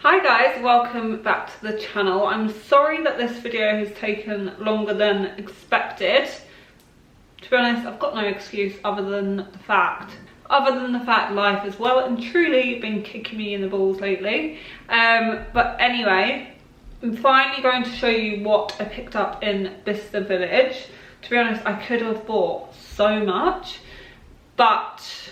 Hi guys, welcome back to the channel. I'm sorry that this video has taken longer than expected. To be honest, I've got no excuse other than the fact life has well and truly been kicking me in the balls lately. But anyway, I'm finally going to show you what I picked up in Bicester Village. To be honest, I could have bought so much, but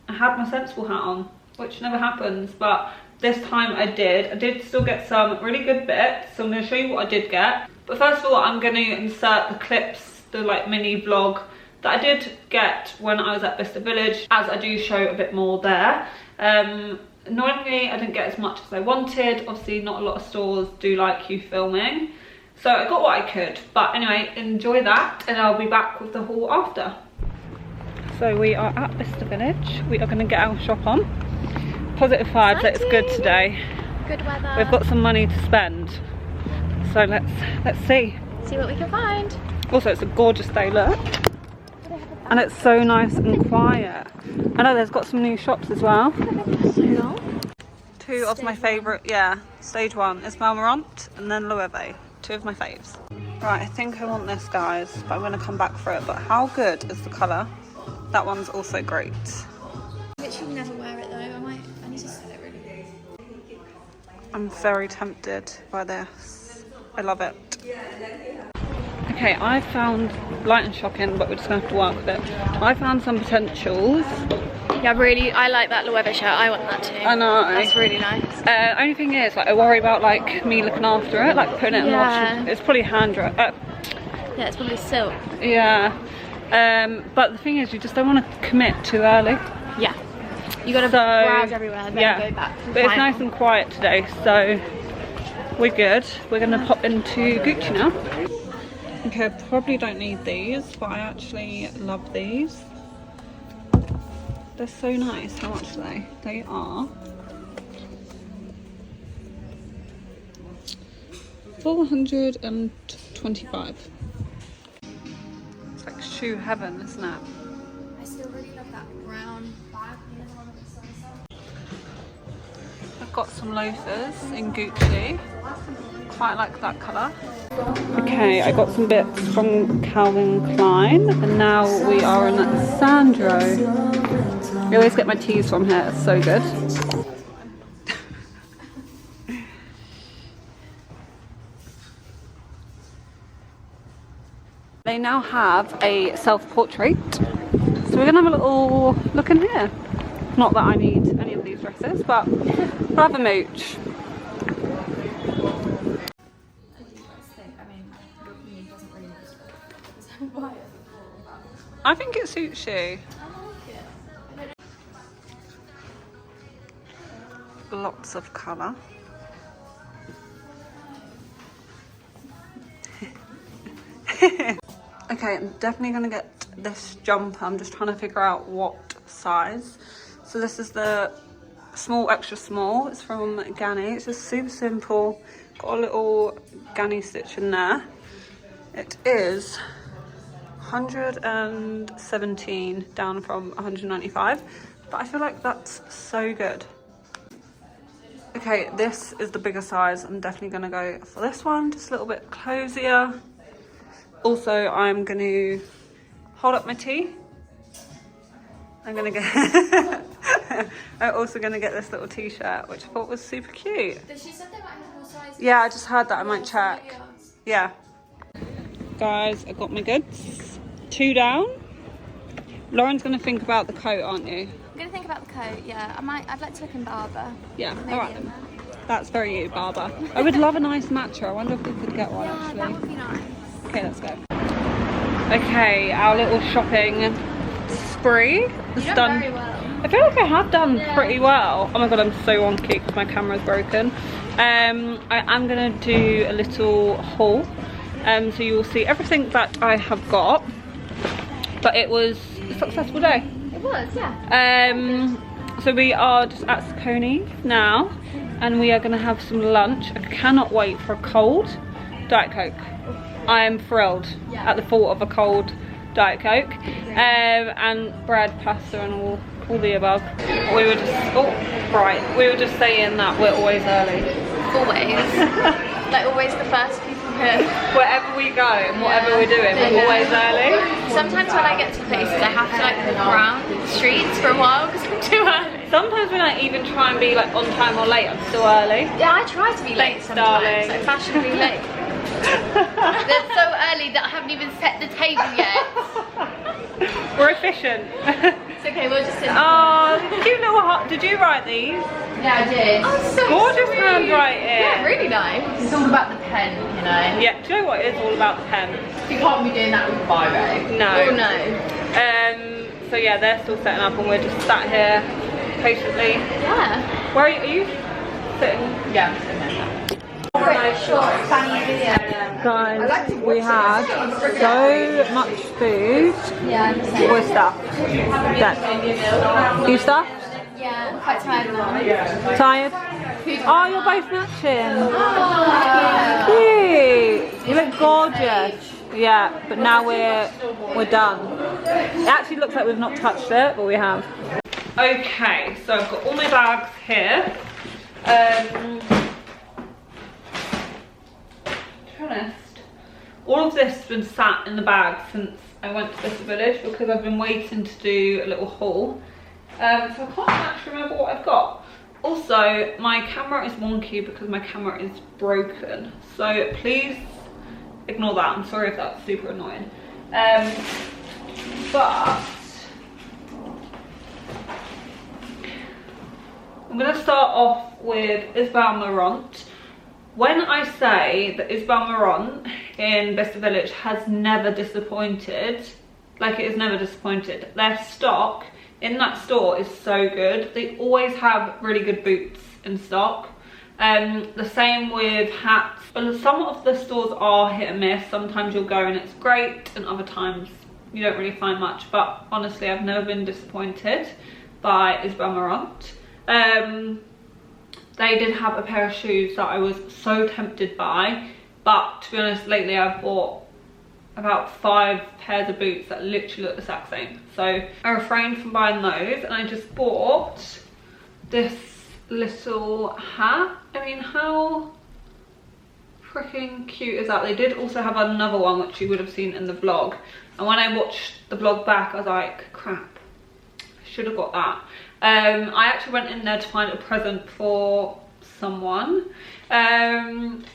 I had my sensible hat on, which never happens, but this time I did. I did still get some really good bits, so I'm going to show you what I did get. But first of all, I'm going to insert the clips, the like mini vlog that I did get when I was at Bicester Village, as I do show a bit more there. Annoyingly, I didn't get as much as I wanted. Obviously, not a lot of stores do like you filming, so I got what I could. But anyway, enjoy that, and I'll be back with the haul after. So we are at Bicester Village. We are going to get our shop on. Positive vibes that it's good today. Good weather. We've got some money to spend, so let's see what we can find. Also, it's a gorgeous day, look, and it's so nice and quiet. I know there's got some new shops as well. Two of my favourite, yeah, stage one, Isabel Marant and then Loewe. Two of my faves. Right, I think I want this, guys, but I'm going to come back for it. But how good is the colour? That one's also great. I literally never wear it though. I need to sell it really. I'm very tempted by this. I love it. Okay, I found, light and shocking, but we're just gonna have to work with it. I found some potentials. Yeah, really, I like that Loewe shirt. I want that too. I know. That's really nice. Only thing is, like, I worry about like me looking after it, like putting it in wash. It's probably hand dry. Yeah, it's probably silk. Yeah. But the thing is, you just don't want to commit too early. Yeah. You gotta browse everywhere and then go back. But it's nice and quiet today, so we're good. We're gonna pop into Gucci now. Okay, I probably don't need these, but I actually love these. They're so nice. How much are they? They are $425. It's like shoe heaven, isn't it? I still really love that brown bag. I've got some loafers in Gucci. Quite like that colour. Okay, I got some bits from Calvin Klein, and now we are in Sandro. I always get my teas from here, it's so good. They now have a self-portrait, so we're gonna have a little look in here. Not that I need any of these dresses, but we'll have a mooch. I think it suits you. Lots of colour. Okay, I'm definitely going to get this jumper. I'm just trying to figure out what size. So this is the small, extra small. It's from Ganni. It's just super simple. Got a little Ganni stitch in there. It is 117 down from 195, but I feel like that's so good. Okay, this is the bigger size. I'm definitely going to go for this one, just a little bit cozier. Also, I'm going to hold up my tea. I'm going to get I'm also going to get this little t-shirt, which I thought was super cute. She said they might have more sizes. Yeah, I just heard that. I might check. Yeah. Guys, I got my goods. 2 down. Lauren's going to think about the coat, aren't you? I'm going to think about the coat, yeah. I'd like to look in Barber. Yeah, alright then. That's very you, Barber. I would love a nice matcher. I wonder if we could get one, actually. That would be nice. Okay, let's go. Okay, our little shopping spree is done. Very well. I feel like I have done pretty well. Oh my god, I'm so wonky because my camera's broken. I am going to do a little haul. So you will see everything that I have got. But it was a successful day. It was, yeah. So we are just at Sakoni now, and we are going to have some lunch. I cannot wait for a cold Diet Coke. I am thrilled at the thought of a cold Diet Coke, and bread, pasta and all all the above. We were just, oh, right. We were just saying that we're always early. Always. Like always the first people here. Wherever we go and whatever we're doing, we're always early. Sometimes when I get to places, I have to like walk around the streets for a while because I'm too early. Sometimes when I even try and be like on time or late, I'm still early. Yeah, I try to be late sometimes, darling. like fashionably late. They're so early that I haven't even set the table yet. We're efficient. It's okay, we'll just sit. Oh, cute little heart. Did you write these? Yeah, I did. Oh, so gorgeous sweet. handwriting. Yeah, really nice. It's all about the pen, you know. Yeah, do you know what? It is all about the pen. You can't be doing that with biro. No. Oh no. So yeah, they're still setting up and we're just sat here patiently. Yeah. Where are you sitting? Yeah, I'm sitting there. Guys, we had so much food. Yeah, We're stuffed. Dead. You stuffed? yeah, I'm quite tired now. Tired? Oh, you're both matching. Oh, Cute. You look gorgeous. Yeah, but now we're done. It actually looks like we've not touched it, but we have. Okay, so I've got all my bags here. To be honest, all of this has been sat in the bag since I went to Bicester Village because I've been waiting to do a little haul. So I can't actually remember what I've got. Also, my camera is wonky because my camera is broken. So please ignore that. I'm sorry if that's super annoying. But I'm going to start off with Isabel Marant. When I say that Isabel Marant in Bicester Village has never disappointed, like it is never disappointed, their stock in that store is so good. They always have really good boots in stock. The same with hats. But some of the stores are hit and miss. Sometimes you'll go and it's great and other times you don't really find much. But honestly, I've never been disappointed by Isabel Marant. They did have a pair of shoes that I was so tempted by, but to be honest, lately I've bought about 5 pairs of boots that literally look the exact same. So I refrained from buying those and I just bought this little hat. I mean, how freaking cute is that? They did also have another one which you would have seen in the vlog, and when I watched the vlog back I was like, crap, I should have got that. I actually went in there to find a present for someone. I'm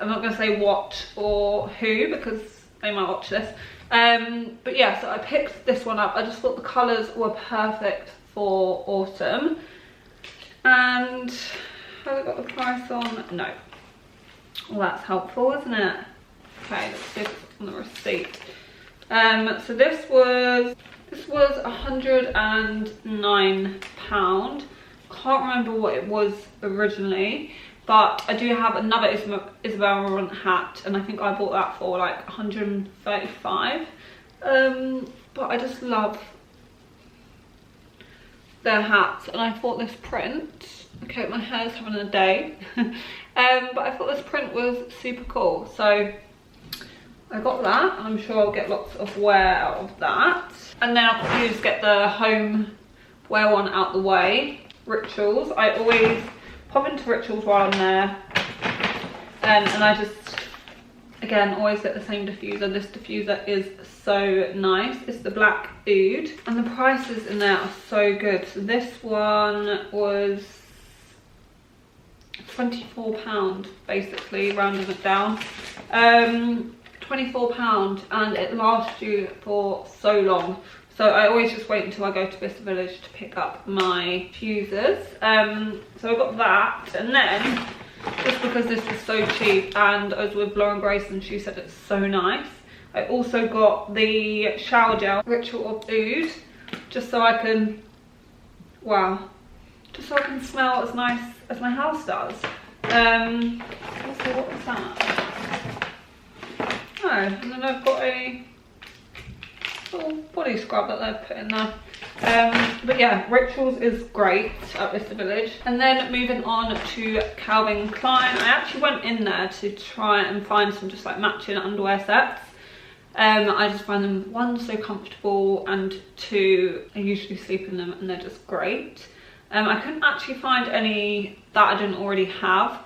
not going to say what or who because they might watch this. But yeah, so I picked this one up. I just thought the colours were perfect for autumn. And have I got the price on? No. Well, that's helpful, isn't it? Okay, let's see if it's on the receipt. So this was £109. Can't remember what it was originally, but I do have another Isabel Marant hat and I think I bought that for like 135. But I just love their hats and I thought this print, okay, my hair's having a day, but I thought this print was super cool, so I got that and I'm sure I'll get lots of wear out of that. And then I'll probably just get the home wear one out the way. Rituals, I always pop into Rituals while I'm there, and I just, again, always get the same diffuser. This diffuser is so nice. It's the black oud and the prices in there are so good. So this one was £24 basically, rounding it down. £24 and it lasts you for so long. So I always just wait until I go to Bicester Village to pick up my fuses. So I got that, and then just because this is so cheap and I was with Lauren Grace and she said it's so nice, I also got the shower gel Ritual of Oud, just so I can, wow, just so I can smell as nice as my house does. Also, what was that? Oh, and then I've got a little body scrub that they've put in there. But yeah, Rituals is great at Bicester Village. And then moving on to Calvin Klein. I actually went in there to try and find some just like matching underwear sets. I just find them, one, so comfortable, and two, I usually sleep in them and they're just great. I couldn't actually find any that I didn't already have,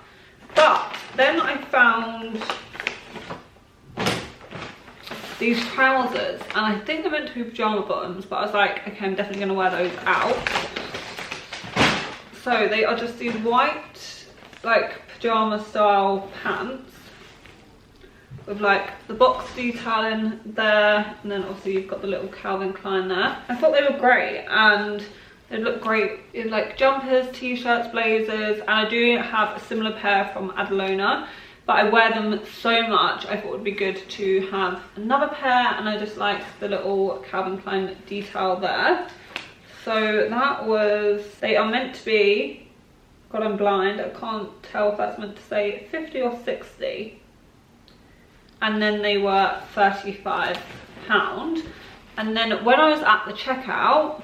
but then I found these trousers, and I think they're meant to be pajama bottoms, but I was like, okay, I'm definitely going to wear those out. So they are just these white, like, pajama style pants with like the box detail in there, and then obviously you've got the little Calvin Klein there. I thought they were great, and they look great in like jumpers, t-shirts, blazers, and I do have a similar pair from Adelona, but I wear them so much I thought it would be good to have another pair, and I just like the little Calvin Klein detail there. So that was, they are meant to be, God, I'm blind, I can't tell if that's meant to say 50 or 60. And then they were £35. And then when I was at the checkout,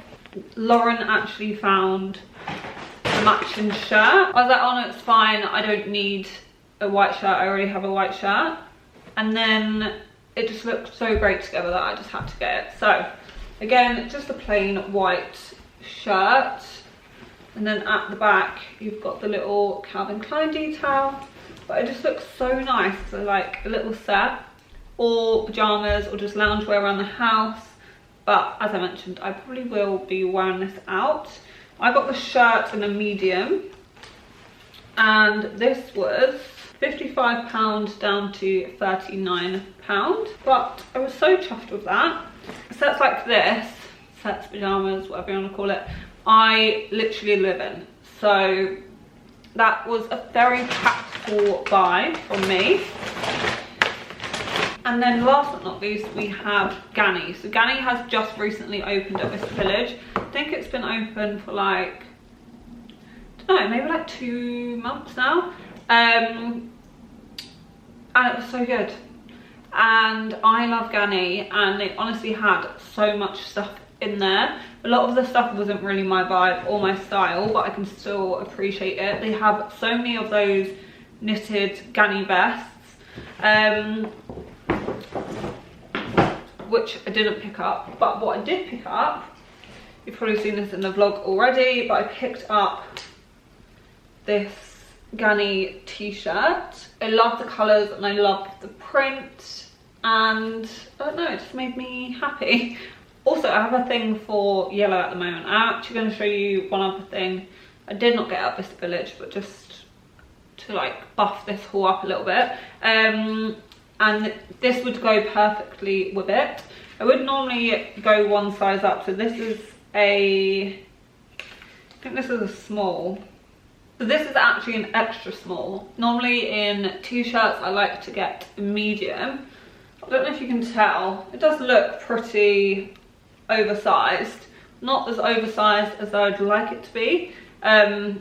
Lauren actually found a matching shirt. I was like, oh no, it's fine, I don't need a white shirt, I already have a white shirt. And then it just looked so great together that I just had to get it. So again, just a plain white shirt, and then at the back you've got the little Calvin Klein detail, but it just looks so nice. So like a little set, or pajamas, or just loungewear around the house. But as I mentioned, I probably will be wearing this out. I got the shirt in a medium, and this was £55 down to £39, but I was so chuffed with that. Sets like this, sets, pajamas, whatever you want to call it, I literally live in. So that was a very practical buy from me. And then last but not least, we have Ganni. So Ganni has just recently opened at Bicester Village. I think it's been open for like, I don't know, maybe like 2 months now. And it was so good. And I love Ganni, and they honestly had so much stuff in there. A lot of the stuff wasn't really my vibe or my style, but I can still appreciate it. They have so many of those knitted Ganni vests, which I didn't pick up. But what I did pick up, you've probably seen this in the vlog already, but I picked up this Ganni t-shirt. I love the colours and I love the print, and I don't know, it just made me happy. Also, I have a thing for yellow at the moment. I'm actually going to show you one other thing I did not get at Bicester Village, but just to like buff this haul up a little bit. And this would go perfectly with it. I would normally go one size up, so this is a, I think this is a small. So this is actually an extra small. Normally in t-shirts I like to get a medium. I don't know if you can tell, it does look pretty oversized. Not as oversized as I'd like it to be, but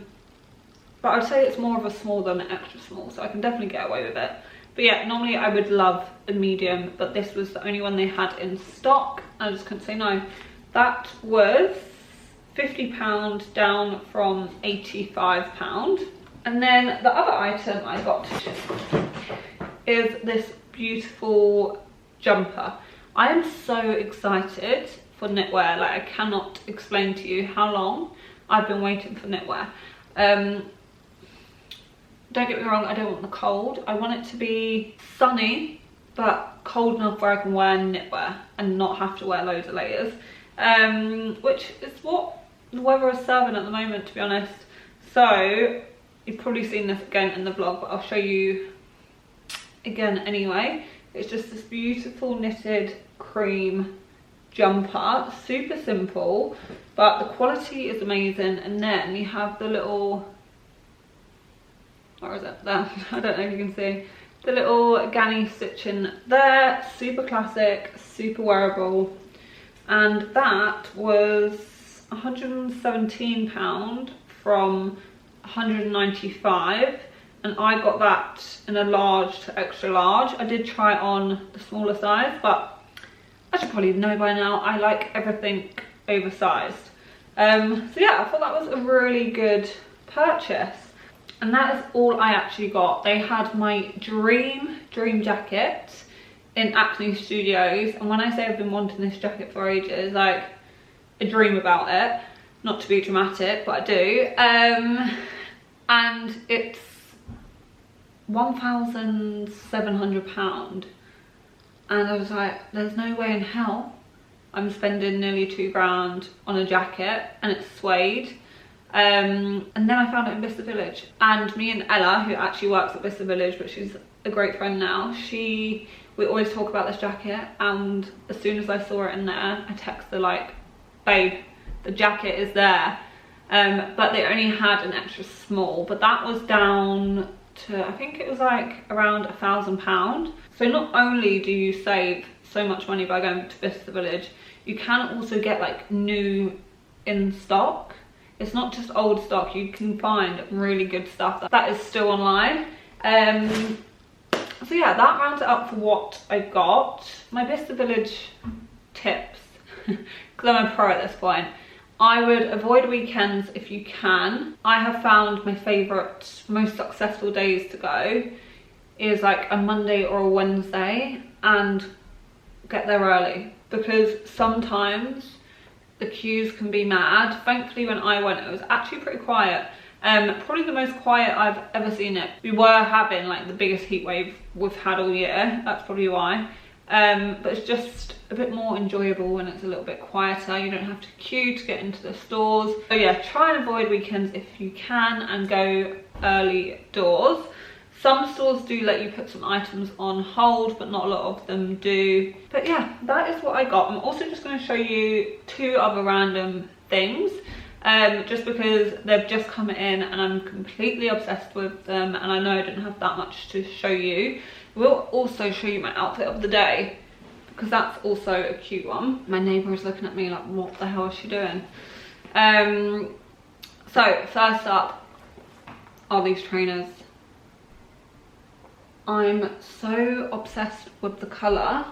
I'd say it's more of a small than an extra small, so I can definitely get away with it. But yeah, normally I would love a medium, but this was the only one they had in stock. I just couldn't say no. That was £50 down from £85. And then the other item I got is this beautiful jumper. I am so excited for knitwear, like I cannot explain to you how long I've been waiting for knitwear. Don't get me wrong, I don't want the cold. I want it to be sunny, but cold enough where I can wear knitwear and not have to wear loads of layers. Which is what the weather is serving at the moment, to be honest. So you've probably seen this again in the vlog, but I'll show you again anyway. It's just this beautiful knitted cream jumper, super simple, but the quality is amazing. And then you have the little, where is it? There. I don't know if you can see the little Ganni stitching there. Super classic, super wearable, and that was £117 from £195, and I got that in a large to extra large. I did try on the smaller size, but as you probably know by now, I like everything oversized. So yeah, I thought that was a really good purchase. And that is all I actually got. They had my dream jacket in Acne Studios, and when I say I've been wanting this jacket for ages, like I dream about it, not to be dramatic, but I do. And it's £1,700, and I was like, there's no way in hell I'm spending nearly £2 on a jacket, and it's suede. And then I found it in Bicester Village, and me and Ella, who actually works at Bicester Village, but she's a great friend now, we always talk about this jacket, and as soon as I saw it in there, I texted her like, babe, the jacket is there. But they only had an extra small, but that was down to, I think it was like around £1,000. So not only do you save so much money by going to Bicester Village, you can also get like new in stock. It's not just old stock, you can find really good stuff that is still online. So yeah, that rounds it up for what I got. My Bicester Village tips, because I'm a pro at this point. I would avoid weekends if you can. I have found my favourite, most successful days to go is like a Monday or a Wednesday, and get there early, because sometimes the queues can be mad. Thankfully when I went, it was actually pretty quiet. Probably the most quiet I've ever seen it. We were having like the biggest heat wave we've had all year, that's probably why. But it's just a bit more enjoyable when it's a little bit quieter. You don't have to queue to get into the stores. So yeah, try and avoid weekends if you can, and go early doors. Some stores do let you put some items on hold, but not a lot of them do. But yeah, that is what I got. I'm also just going to show you 2 other random things, just because they've just come in and I'm completely obsessed with them, and I know I didn't have that much to show you. We'll also show you my outfit of the day, because that's also a cute one. My neighbour is looking at me like, what the hell is she doing? So first up are these trainers. I'm so obsessed with the colour.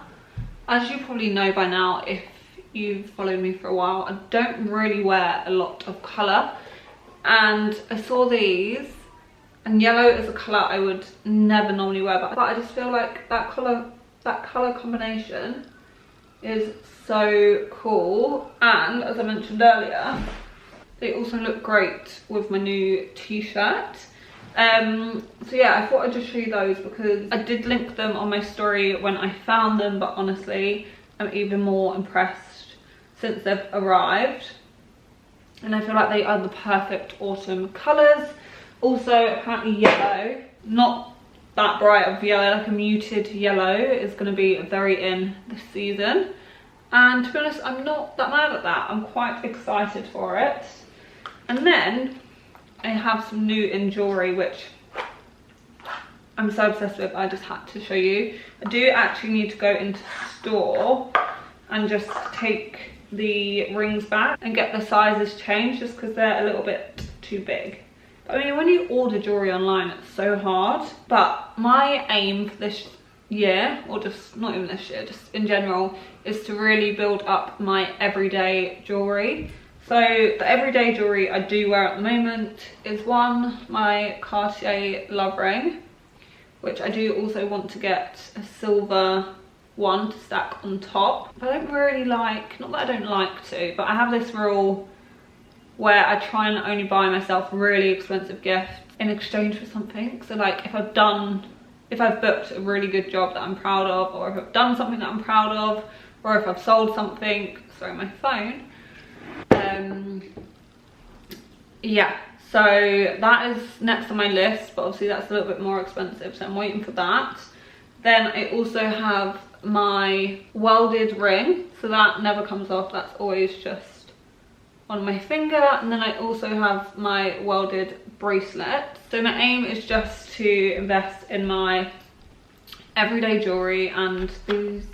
As you probably know by now, if you've followed me for a while, I don't really wear a lot of colour, and I saw these, and yellow is a colour I would never normally wear, but I just feel like that colour combination is so cool. And as I mentioned earlier, they also look great with my new t-shirt. So yeah, I thought I'd just show you those, because I did link them on my story when I found them, but honestly I'm even more impressed since they've arrived, and I feel like they are the perfect autumn colours. Also apparently yellow, not that bright of yellow, like a muted yellow, is going to be very in this season, and to be honest I'm not that mad at that. I'm quite excited for it. And then I have some new in jewellery which I'm so obsessed with, I just had to show you. I do actually need to go into the store and just take the rings back and get the sizes changed, just because they're a little bit too big. I mean, when you order jewellery online, it's so hard. But my aim for this year, or just not even this year, just in general, is to really build up my everyday jewellery. So the everyday jewellery I do wear at the moment is my Cartier love ring, which I do also want to get a silver one to stack on top. But I don't really like, not that I don't like to, but I have this rule where I try and only buy myself really expensive gifts in exchange for something. So like if I've booked a really good job that I'm proud of, or if I've done something that I'm proud of, or if I've sold something, sorry my phone, yeah, so that is next on my list, but obviously that's a little bit more expensive, so I'm waiting for that. Then I also have my welded ring, so that never comes off, that's always just on my finger. And then I also have my welded bracelet. So my aim is just to invest in my everyday jewellery, and these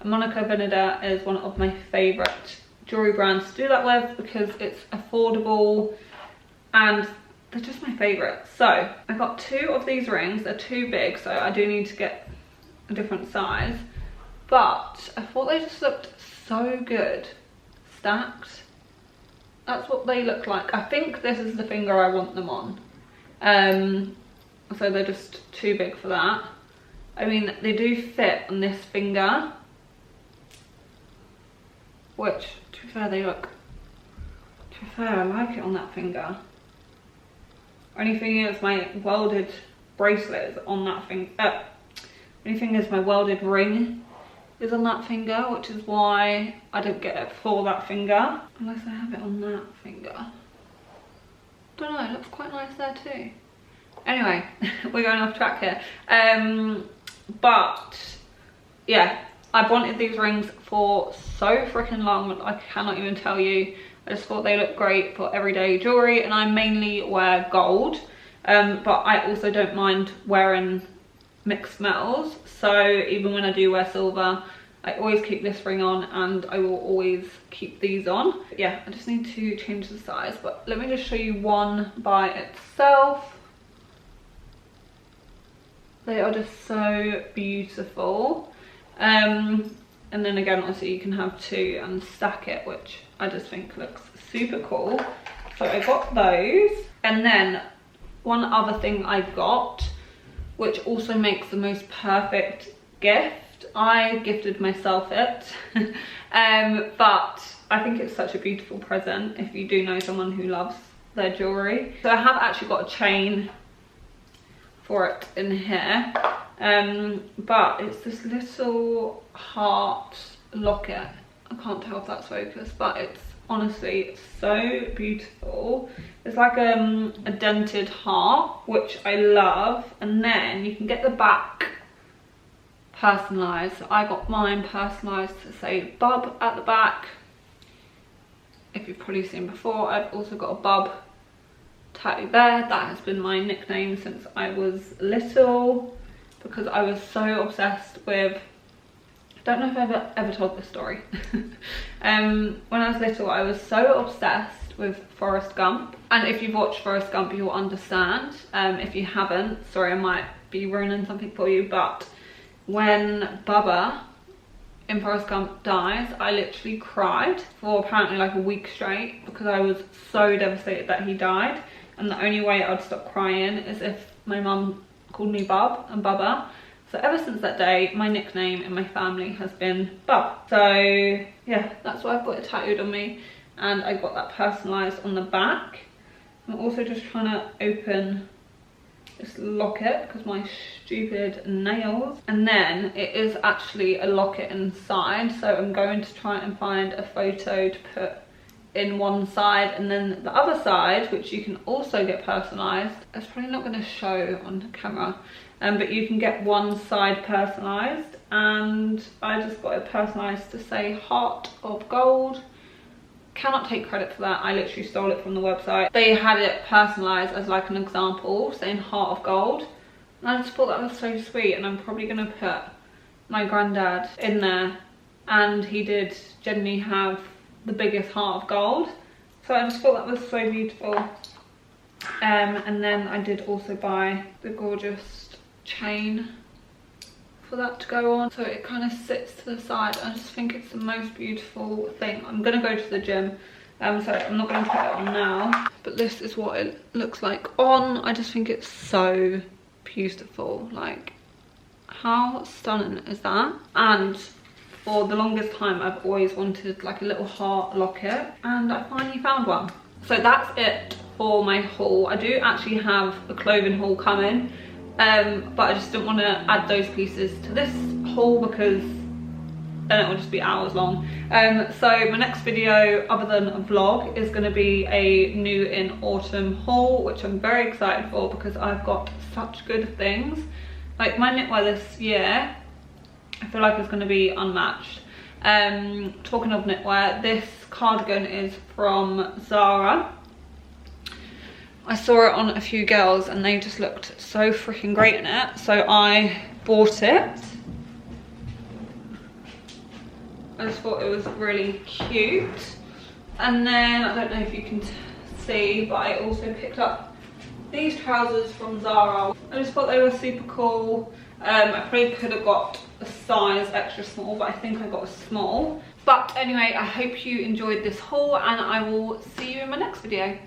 Monica Veneta is one of my favourite jewellery brands to do that with, because it's affordable and they're just my favourite. So I got 2 of these rings. They're too big, so I do need to get a different size, but I thought they just looked so good stacked. That's what they look like. I think this is the finger I want them on, so they're just too big for that. I mean, they do fit on this finger, which, to be fair, to be fair, I like it on that finger. Only thing is my welded bracelet is on that finger. Only thing is my welded ring is on that finger, which is why I don't get it for that finger. Unless I have it on that finger. Don't know, it looks quite nice there too. Anyway, we're going off track here. But yeah, I've wanted these rings for so freaking long, I cannot even tell you. I just thought they looked great for everyday jewellery, and I mainly wear gold, but I also don't mind wearing mixed metals. So even when I do wear silver, I always keep this ring on, and I will always keep these on. But yeah, I just need to change the size, but let me just show you one by itself. They are just so beautiful. And then again, obviously you can have two and stack it, which I just think looks super cool. So I got those. And then one other thing I got, which also makes the most perfect gift. I gifted myself it. But I think it's such a beautiful present if you do know someone who loves their jewellery. So I have actually got a chain for it in here. But it's this little heart locket. I can't tell if that's focused, but it's honestly so beautiful. It's like a dented heart, which I love, and then you can get the back personalised. So I got mine personalised to say Bub at the back. If you've probably seen before, I've also got a Bub tattoo there. That has been my nickname since I was little, because I was so obsessed with, I don't know if I've ever told this story. When I was little, I was so obsessed with Forrest Gump, and if you've watched Forrest Gump, you'll understand. If you haven't, sorry, I might be ruining something for you, but when Bubba in Forrest Gump dies, I literally cried for apparently like a week straight, because I was so devastated that he died, and the only way I'd stop crying is if my mum called me Bub and Bubba. So ever since that day, my nickname in my family has been Bub. So yeah, that's why I've got it tattooed on me, and I got that personalised on the back. I'm also just trying to open this locket because my stupid nails. And then it is actually a locket inside, so I'm going to try and find a photo to put in one side, and then the other side, which you can also get personalised. It's probably not going to show on camera, but you can get one side personalised, and I just got it personalised to say Heart of Gold. Cannot take credit for that, I literally stole it from the website. They had it personalised as like an example, saying Heart of Gold, and I just thought that was so sweet, and I'm probably going to put my granddad in there, and he did generally have the biggest heart of gold, so I just thought that was so beautiful. And then I did also buy the gorgeous chain for that to go on, so it kind of sits to the side. I just think it's the most beautiful thing. I'm gonna go to the gym, so I'm not gonna put it on now, but this is what it looks like on. I just think it's so beautiful. Like, how stunning is that? And for the longest time, I've always wanted like a little heart locket, and I finally found one. So that's it for my haul. I do actually have a clothing haul coming, but I just didn't want to add those pieces to this haul because then it will just be hours long. So my next video, other than a vlog, is going to be a new in autumn haul, which I'm very excited for because I've got such good things. Like my knitwear this year, I feel like it's going to be unmatched. Talking of knitwear, this cardigan is from Zara. I saw it on a few girls and they just looked so freaking great in it, so I bought it. I just thought it was really cute. And then, I don't know if you can see, but I also picked up these trousers from Zara. I just thought they were super cool. I probably could have got a size extra small, but I think I got a small. But anyway, I hope you enjoyed this haul, and I will see you in my next video.